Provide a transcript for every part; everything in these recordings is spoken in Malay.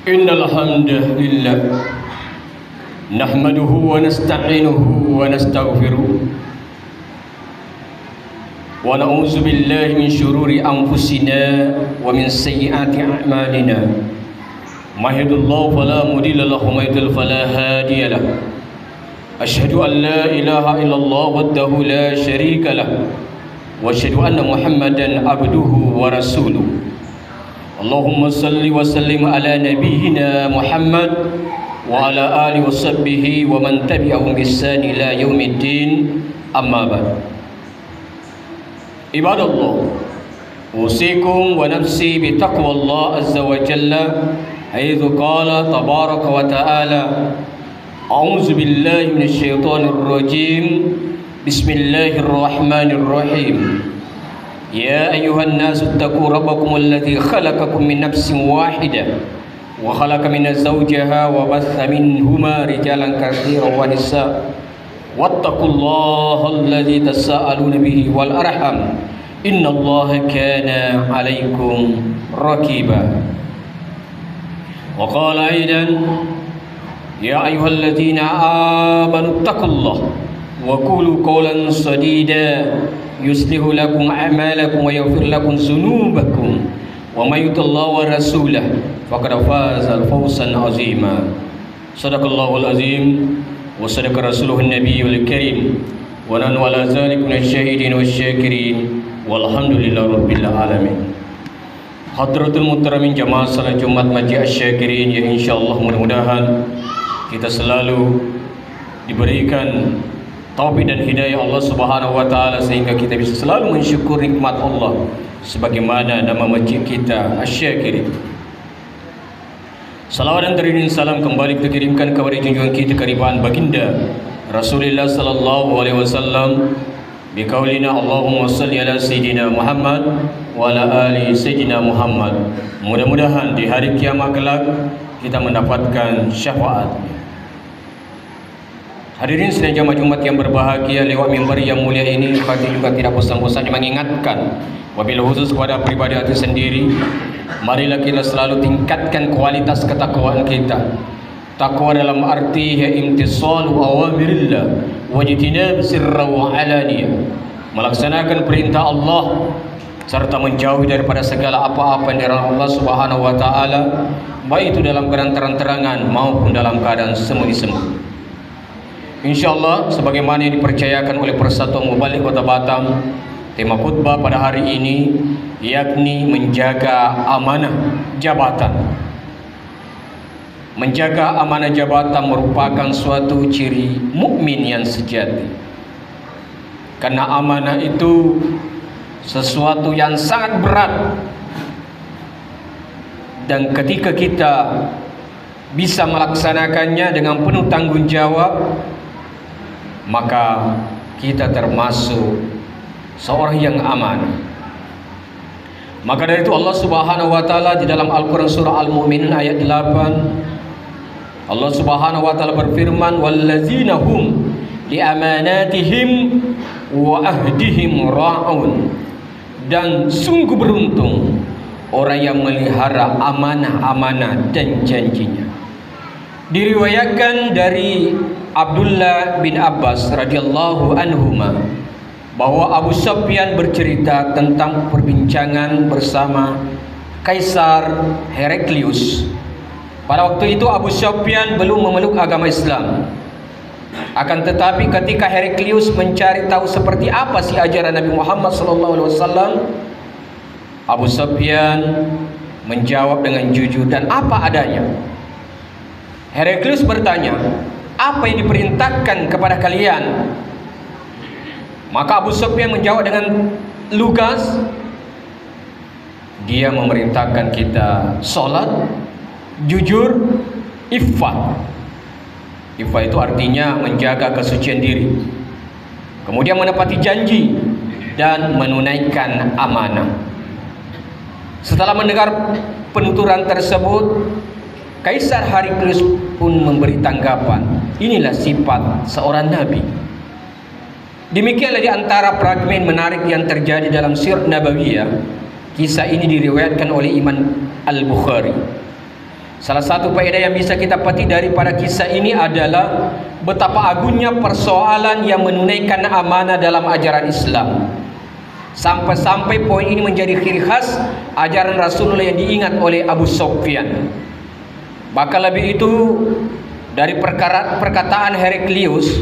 إن الحمد لله نحمده ونستعينه ونستغفره ونعوذ بالله من شرور أنفسنا ومن سيئات أعمالنا ما يهد الله فلا مضل له وما يضلل فلا هادي له أشهد أن لا إله إلا الله وحده لا شريك له وأشهد أن محمدا عبده ورسوله اللهم صل وسلم على نبينا محمد وعلى آله وصحبه ومن تبعهم بإحسان إلى يوم الدين أما بعد عباد الله أوصيكم ونفسي بتقوى الله عز وجل حيث قال تبارك وتعالى أعوذ بالله من الشيطان الرجيم بسم الله الرحمن الرحيم يا أيها الناس اتقوا ربكم الذي خلقكم من نفس واحدة وخلق من زوجها وبث منهما رجالا كثيرا ونساء واتقوا الله الذي تساءلون به والأرحم إن الله كان عليكم رقيبا وقال أيضا يا أيها الذين آمنوا اتقوا الله وقولوا قولا سديدا يصلح لكم أعمالكم ويغفر لكم ذنوبكم ومن يطع الله ورسوله فقد فاز فوزا عظيما صدق الله العظيم وصدق رسوله النبي الكريم ونحن على ذلك من الشاهدين والشاكرين والحمد لله رب العالمين. Hadratul Muhtaramin Jamaah Salat Jumat Masjid Asy-Syakirin, ya insyaallah mudah-mudahan kita selalu diberikan taufik dan hidayah Allah Subhanahu wa taala sehingga kita bisa selalu mensyukur nikmat Allah sebagaimana nama masjid kita Asy-Syakirin. Salawat dan teriring salam kembali kita kirimkan kepada junjungan kita keribuan baginda Rasulullah sallallahu alaihi wasallam biqaulina Allahumma shalli ala sayidina Muhammad wa ala ali sayidina Muhammad. Mudah-mudahan di hari kiamat kelak kita mendapatkan syafaat. Hadirin sidang jamaah Jumat yang berbahagia, lewat mimbar yang mulia ini Fatih juga tidak bosan-bosannya mengingatkan wabil khusus kepada pribadi hati sendiri, marilah kita selalu tingkatkan kualitas ketakwaan kita. Takwa dalam arti ya imtisalu awamirillah wajtinab sirra wa alaniyah, melaksanakan perintah Allah serta menjauhi daripada segala apa-apa yang dilarang Allah Subhanahu wa taala, baik itu dalam keadaan terang-terangan maupun dalam keadaan sembunyi-sembunyi. InsyaAllah sebagaimana yang dipercayakan oleh Persatuan Mubalik Kota Batam, tema khutbah pada hari ini yakni menjaga amanah jabatan. Menjaga amanah jabatan merupakan suatu ciri mukmin yang sejati. Karena amanah itu sesuatu yang sangat berat, dan ketika kita bisa melaksanakannya dengan penuh tanggung jawab, maka kita termasuk seorang yang amanah. Maka dari itu Allah Subhanahu wa taala di dalam Al-Qur'an surah Al-Mu'minun ayat 8, Allah Subhanahu wa taala berfirman, wallazina hum li amanatihim wa ahdihim ra'un, dan sungguh beruntung orang yang melihara amanah-amanah dan janjinya. Diriwayatkan dari Abdullah bin Abbas radhiyallahu anhuma bahwa Abu Sufyan bercerita tentang perbincangan bersama Kaisar Heraklius. Pada waktu itu Abu Sufyan belum memeluk agama Islam. Akan tetapi ketika Heraklius mencari tahu seperti apa sih ajaran Nabi Muhammad SAW, Abu Sufyan menjawab dengan jujur dan apa adanya. Heraklius bertanya, apa yang diperintahkan kepada kalian? Maka Abu Sufyan menjawab dengan lugas, dia memerintahkan kita sholat, jujur, iffah. Iffah itu artinya menjaga kesucian diri, kemudian menepati janji dan menunaikan amanah. Setelah mendengar penuturan tersebut, Kaisar Heraklius pun memberi tanggapan, inilah sifat seorang nabi. Demikianlah di antara fragmen menarik yang terjadi dalam Sirah Nabawiyah. Kisah ini diriwayatkan oleh Imam Al-Bukhari. Salah satu faedah yang bisa kita petik daripada kisah ini adalah betapa agungnya persoalan yang menunaikan amanah dalam ajaran Islam. Sampai-sampai poin ini menjadi ciri khas ajaran Rasulullah yang diingat oleh Abu Sufyan. Bahkan lebih itu, dari perkataan Heraklius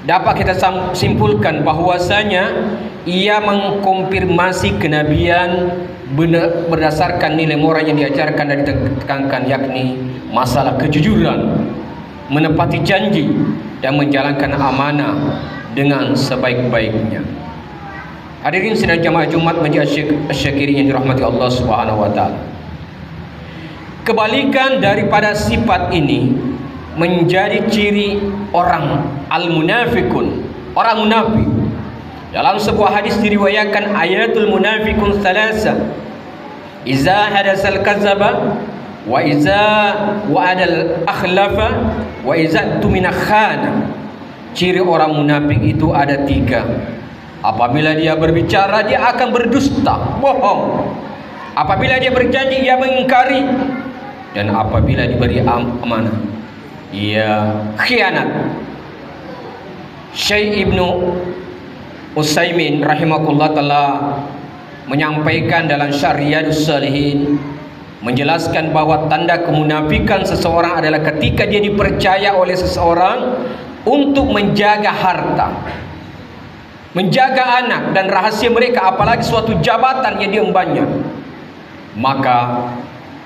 dapat kita simpulkan bahwasanya ia mengkonfirmasi kenabian berdasarkan nilai moral yang diajarkan dan ditekankan, yakni masalah kejujuran, menepati janji, dan menjalankan amanah dengan sebaik-baiknya. Hadirin sidang jamaah Jumat Masjid Asy-Syakirin yang dirahmati Allah Subhanahu wa taala. Kebalikan daripada sifat ini menjadi ciri orang al-munafiqun, orang munafik. Dalam sebuah hadis diriwayatkan, ayatul munafiqun thalatha, iza hadasal kadzaba, wa iza wa'adal akhlafa, wa iza tumina khana. Ciri orang munafik itu ada 3. Apabila dia berbicara, dia akan berdusta, bohong. Apabila dia berjanji, ia mengingkari. Dan apabila diberi amanah, ia khianat. Syekh Ibnu Utsaimin rahimahullah telah menyampaikan dalam Syariyadus Salihin, menjelaskan bahwa tanda kemunafikan seseorang adalah ketika dia dipercaya oleh seseorang untuk menjaga harta, menjaga anak dan rahasia mereka, apalagi suatu jabatan yang diembannya, maka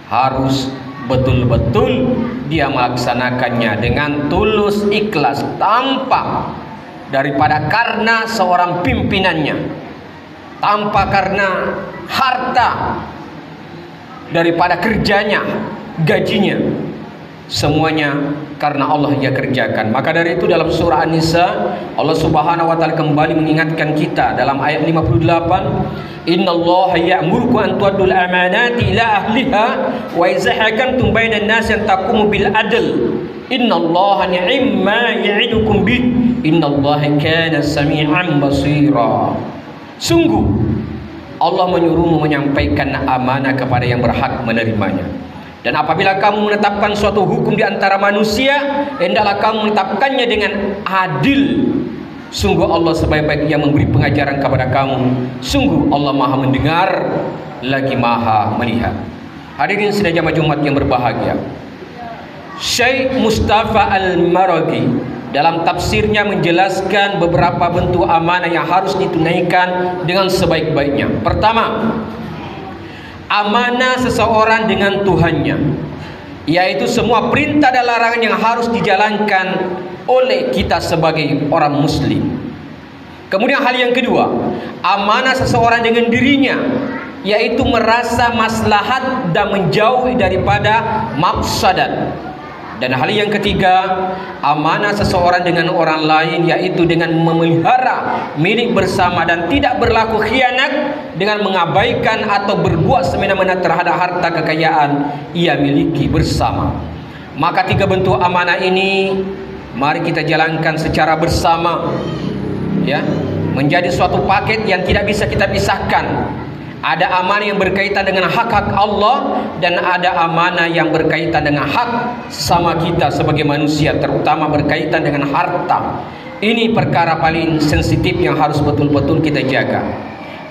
harus betul-betul dia melaksanakannya dengan tulus ikhlas, tanpa daripada karena seorang pimpinannya, tanpa karena harta, daripada kerjanya, gajinya, semuanya karena Allah ia kerjakan. Maka dari itu dalam surah An-Nisa, Allah Subhanahu wa taala kembali mengingatkan kita dalam ayat 58, innallaha ya'murukum an tu'addul amanati ila ahliha wa idza hakamtum bainan nasi an taqumu bil adl innallaha ni'ma ya'idukum bih innallaha kana sami'an basira. Sungguh Allah menyuruhmu menyampaikan amanah kepada yang berhak menerimanya. Dan apabila kamu menetapkan suatu hukum di antara manusia, hendaklah kamu menetapkannya dengan adil. Sungguh Allah sebaik-baik yang memberi pengajaran kepada kamu. Sungguh Allah Maha mendengar lagi Maha melihat. Hadirin sidang jamaah Jumat yang berbahagia, Syekh Mustafa Al-Maraghi dalam tafsirnya menjelaskan beberapa bentuk amanah yang harus ditunaikan dengan sebaik-baiknya. Pertama, amanah seseorang dengan Tuhannya, yaitu semua perintah dan larangan yang harus dijalankan oleh kita sebagai orang muslim. Kemudian hal yang kedua, amanah seseorang dengan dirinya, yaitu merasa maslahat dan menjauhi daripada mafsadat. Dan hal yang ketiga, amanah seseorang dengan orang lain, yaitu dengan memelihara milik bersama dan tidak berlaku khianat dengan mengabaikan atau berbuat semena-mena terhadap harta kekayaan ia miliki bersama. Maka 3 bentuk amanah ini mari kita jalankan secara bersama, ya, menjadi suatu paket yang tidak bisa kita pisahkan. Ada amanah yang berkaitan dengan hak-hak Allah, dan ada amanah yang berkaitan dengan hak sesama kita sebagai manusia, terutama berkaitan dengan harta. Ini perkara paling sensitif yang harus betul-betul kita jaga.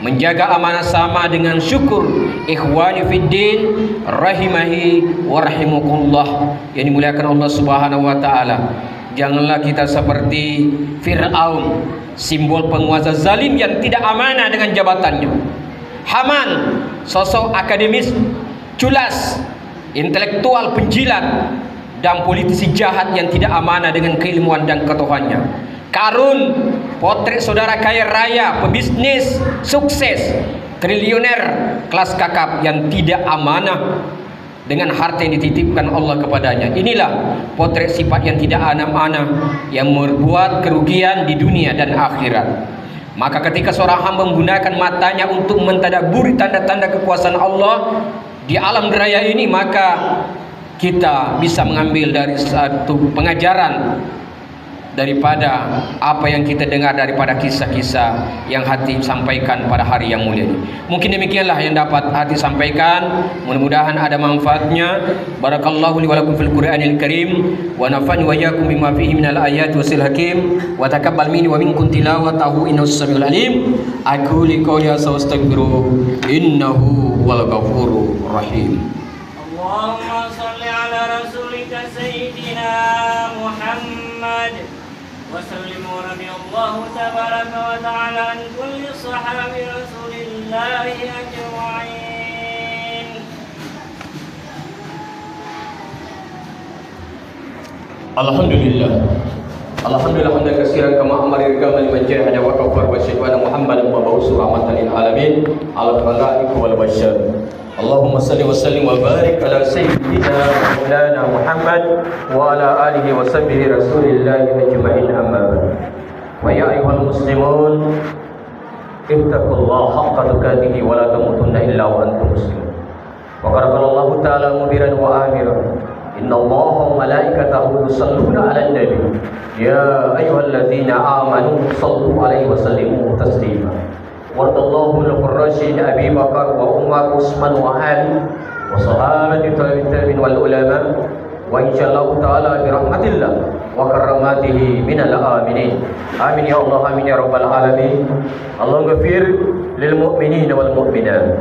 Menjaga amanah sama dengan syukur. Ikhwani fiddin rahimahi wa rahimakumullah, yang dimuliakan Allah Subhanahu wa taala. Janganlah kita seperti Fir'aun, simbol penguasa zalim yang tidak amanah dengan jabatannya. Haman, sosok akademis culas, intelektual penjilat, dan politisi jahat yang tidak amanah dengan keilmuan dan ketokohannya. Karun, potret saudara kaya raya, pebisnis sukses, triliuner kelas kakap yang tidak amanah dengan harta yang dititipkan Allah kepadanya. Inilah potret sifat yang tidak amanah yang membuat kerugian di dunia dan akhirat. Maka ketika seorang hamba menggunakan matanya untuk mentadabburi tanda-tanda kekuasaan Allah di alam raya ini, maka kita bisa mengambil dari satu pengajaran daripada apa yang kita dengar daripada kisah-kisah yang hati sampaikan pada hari yang mulia ini. Mungkin demikianlah yang dapat hati sampaikan. Mudah-mudahan ada manfaatnya. Barakallahu li wa lakum fil Qur'anil Karim wa nafa'ani wa iyyakum bima fihi minal ayati wasil hakim wa taqabbal minni wa minkum tilawatahu innahu samiul alim. Aku li qouli astaghfiru innahu wal ghafurur rahim. Allahumma shalli ala rasulika sayyidina Muhammad wa sallim wa radiyallahu tabaraka wa ta'ala an kulli sahabi rasulillahi ajma'in. Alhamdulillah hamdan katsiran kama amara rigama liman jahada wa kafar wa syahada Muhammadan wa ba'usu rahmatan lil alamin ala khalaiqi wal bashar. Allahumma salli wa sallim wa barik ala sayyidina Maulana Muhammad wa ala alihi wa sahbihi rasulillahi ajma'in, amma ba'd. Wa ya ayyuhal muslimun ittaqullaha haqqa tuqatih wa la tamutunna illa wa antum muslimun. Wa qala Allah ta'ala mubiran wa amiran, innallaha wa malaikatahu yusalluna 'alan nabi ya ayyuhalladzina amanu sallu 'alaihi wa sallimu taslima. Warḍallahu anhum ar-rasyidin Abi Bakar wa Umar Utsman wa Ali wa sahabati tabi'in wal ulama wa insyaallah taala bi rahmatillah wa karamatihi minal aminin. Amin ya Allah, amin ya rabbal alamin. Allahumma ghfir lil mu'minina wal mu'minat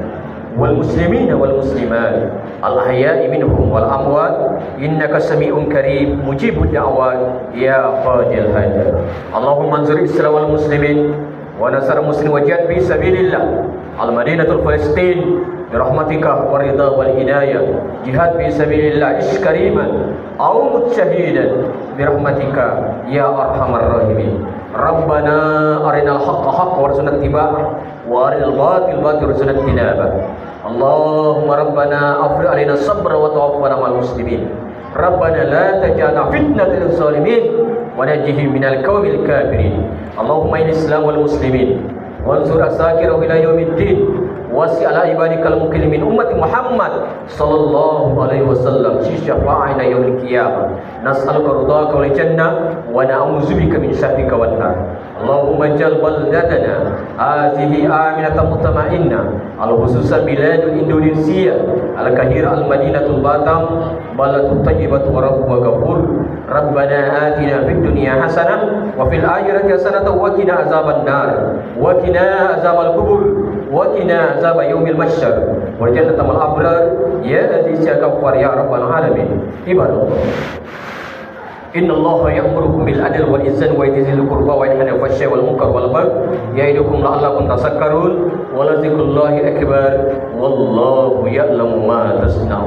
wal muslimina wal muslimat al ahya'i minhum wal amwat innaka sami'un karim mujibud da'wat ya qadil hajat. Allahumma anzur islam wal muslimin wa nasar muslim wajad fi sabilillah al-madinatul Palestin birahmatika wa ridha wal hidayah jihad fi sabilillah ish kariman aw mutsyahidan birahmatika ya arhamar rahimin. Rabbana arinal haqqa haqqa warzuqna ittiba'ah wa arinal batil batil warzuqna ijtinabah. Allahumma rabbana afrigh alaina sabra wa tawaffana ma'al muslimin. Rabbana la taj'alna fitnatan lil zalimin wa najjihim minal qaumil kafirin. Allahumma inna islam wal muslimin wansur asakirahu ila yaumiddin wasi ala ibadikal muklimin ummati Muhammad sallallahu alaihi wasallam syafa'ina yaumil qiyamah. Nas'aluka ridhaka wal jannah wa na'udzubika min syarrika wan nar. Allahumma jal baldatana hadhihi aminatan mutma'innah al-khususan biladul Indonesia al-kahira al-madinatul Batam baladut thayyibatu wa rabbuka ghafur. Rabbana atina fid dunya hasanah wa fil akhirati hasanah wa qina azaban nar wa qina azabal qubur wa qina azab yaumil mahsyar wa jannatul abrar ya aziz ya ghaffar ya rabbal alamin. Ibadallah, innallaha ya'murukum bil adli wal ihsani wa ita'i dzil qurba wa yanha 'anil fahsya'i wal munkar wal baghi ya'idukum la'allakum tadhakkarun wa la dzikrullahi akbar wallahu ya'lamu ma tasna'un.